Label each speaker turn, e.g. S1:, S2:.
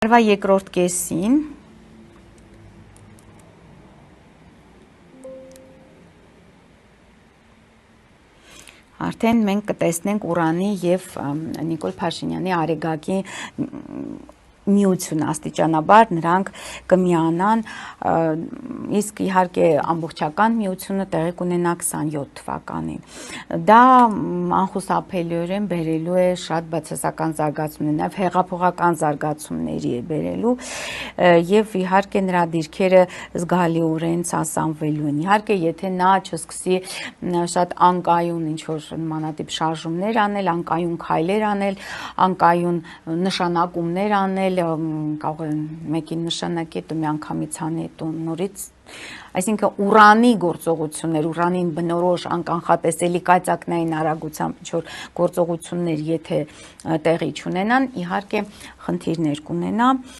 S1: Տարվա երկրորդ կեսին արդեն մենք կտեսնենք Ուրանի եւ Նիկոլ Փաշինյանի Արեգակի միություն աստիճանաբար նրանք կմիանան, իսկ իհարկե ամբողջական միությունը տեղի կունենա 27 թվականին։ Դա անխուսափելիորեն բերելու է շատ բացասական զարգացումներ, նաև հեղափոխական զարգացումների է բերելու եւ իհարկե նրա դիրքերը զգալիորեն ցասանվելու են։ Իհարկե, եթե նա չսկսի շատ անկայուն ինչ որ նմանատիպ շարժումներ անել, անկայուն քայլեր անել, անկայուն նշանակումներ անել, կարող է մեկին նշանակել ու միանգամից անել ու նորից, այսինքն Ուրանի գործողություններ, Ուրանին բնորոշ անկանխատեսելի կայծակնային արագությամբ ինչ որ գործողություններ եթե տեղի չունենան, իհարկե խնդիրներ կունենա։